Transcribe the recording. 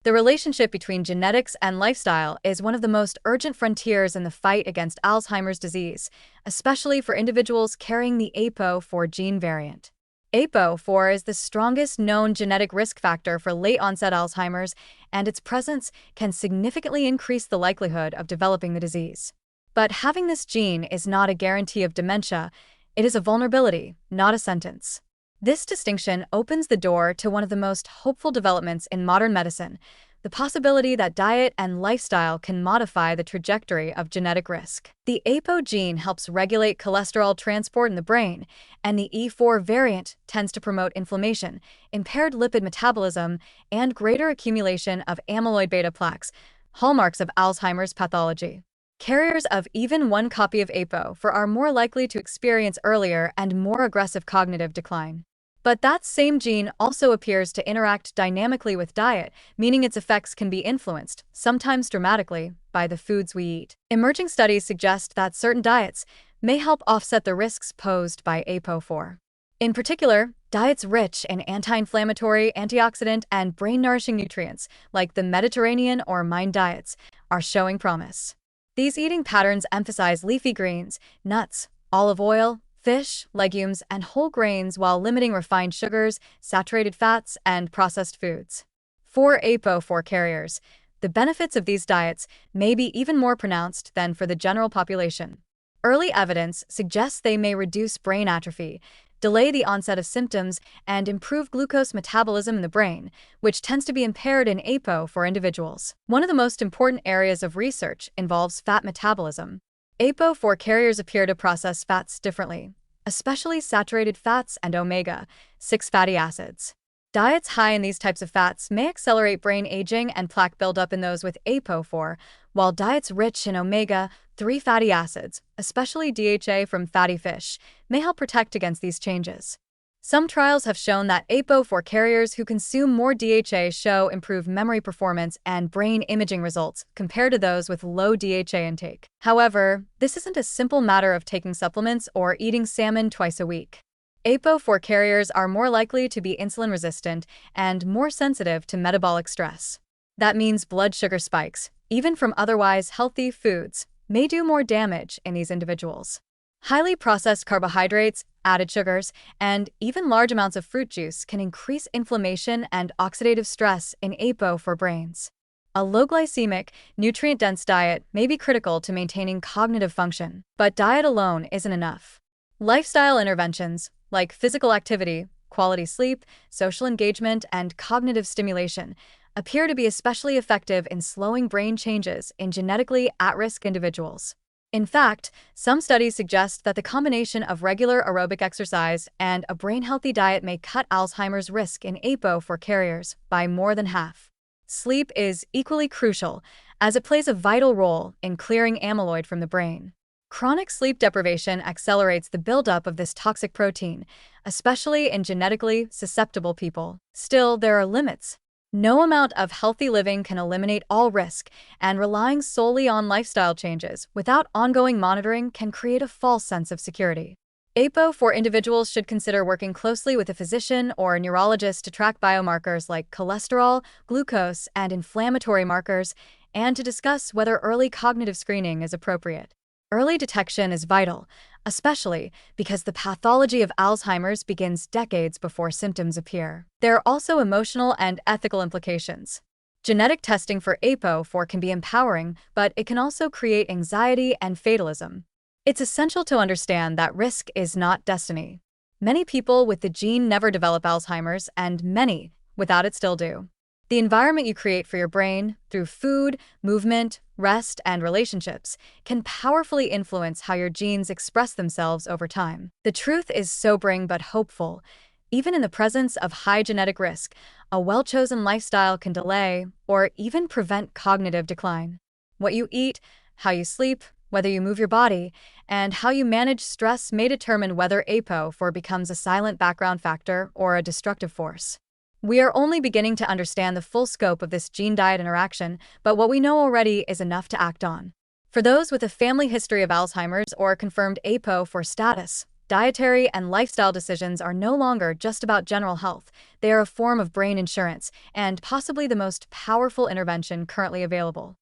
The relationship between genetics and lifestyle is one of the most urgent frontiers in the fight against Alzheimer's disease, especially for individuals carrying the APOE4 gene variant. APOE4 is the strongest known genetic risk factor for late-onset Alzheimer's, and its presence can significantly increase the likelihood of developing the disease. But having this gene is not a guarantee of dementia. It is a vulnerability, not a sentence. This distinction opens the door to one of the most hopeful developments in modern medicine, the possibility that diet and lifestyle can modify the trajectory of genetic risk. The APOE gene helps regulate cholesterol transport in the brain, and the E4 variant tends to promote inflammation, impaired lipid metabolism, and greater accumulation of amyloid beta plaques, hallmarks of Alzheimer's pathology. Carriers of even one copy of APOE4 are more likely to experience earlier and more aggressive cognitive decline. But that same gene also appears to interact dynamically with diet, meaning its effects can be influenced, sometimes dramatically, by the foods we eat. Emerging studies suggest that certain diets may help offset the risks posed by APOE4. In particular, diets rich in anti-inflammatory, antioxidant, and brain-nourishing nutrients, like the Mediterranean or MIND diets, are showing promise. These eating patterns emphasize leafy greens, nuts, olive oil, fish, legumes, and whole grains while limiting refined sugars, saturated fats, and processed foods. For APOE4 carriers, the benefits of these diets may be even more pronounced than for the general population. Early evidence suggests they may reduce brain atrophy, delay the onset of symptoms, and improve glucose metabolism in the brain, which tends to be impaired in APOE4 individuals. One of the most important areas of research involves fat metabolism. APOE4 carriers appear to process fats differently, especially saturated fats and omega-6 fatty acids. Diets high in these types of fats may accelerate brain aging and plaque buildup in those with APOE4, while diets rich in omega-3 fatty acids, especially DHA from fatty fish, may help protect against these changes. Some trials have shown that APOE4 carriers who consume more DHA show improved memory performance and brain imaging results compared to those with low DHA intake. However, this isn't a simple matter of taking supplements or eating salmon twice a week. APOE4 carriers are more likely to be insulin resistant and more sensitive to metabolic stress. That means blood sugar spikes, even from otherwise healthy foods, may do more damage in these individuals. Highly processed carbohydrates, added sugars, and even large amounts of fruit juice can increase inflammation and oxidative stress in APOE4 brains. A low-glycemic, nutrient-dense diet may be critical to maintaining cognitive function, but diet alone isn't enough. Lifestyle interventions, like physical activity, quality sleep, social engagement, and cognitive stimulation, appear to be especially effective in slowing brain changes in genetically at-risk individuals. In fact, some studies suggest that the combination of regular aerobic exercise and a brain-healthy diet may cut Alzheimer's risk in APOE4 carriers by more than half. Sleep is equally crucial, as it plays a vital role in clearing amyloid from the brain. Chronic sleep deprivation accelerates the buildup of this toxic protein, especially in genetically susceptible people. Still, there are limits. No amount of healthy living can eliminate all risk, and relying solely on lifestyle changes without ongoing monitoring can create a false sense of security. APOE4 individuals should consider working closely with a physician or a neurologist to track biomarkers like cholesterol, glucose, and inflammatory markers, and to discuss whether early cognitive screening is appropriate. Early detection is vital, especially because the pathology of Alzheimer's begins decades before symptoms appear. There are also emotional and ethical implications. Genetic testing for APOE4 can be empowering, but it can also create anxiety and fatalism. It's essential to understand that risk is not destiny. Many people with the gene never develop Alzheimer's, and many without it still do. The environment you create for your brain, through food, movement, rest, and relationships, can powerfully influence how your genes express themselves over time. The truth is sobering but hopeful. Even in the presence of high genetic risk, a well-chosen lifestyle can delay or even prevent cognitive decline. What you eat, how you sleep, whether you move your body, and how you manage stress may determine whether APOE4 becomes a silent background factor or a destructive force. We are only beginning to understand the full scope of this gene-diet interaction, but what we know already is enough to act on. For those with a family history of Alzheimer's or confirmed APOE4 status, Dietary and lifestyle decisions are no longer just about general health. They are a form of brain insurance and possibly the most powerful intervention currently available.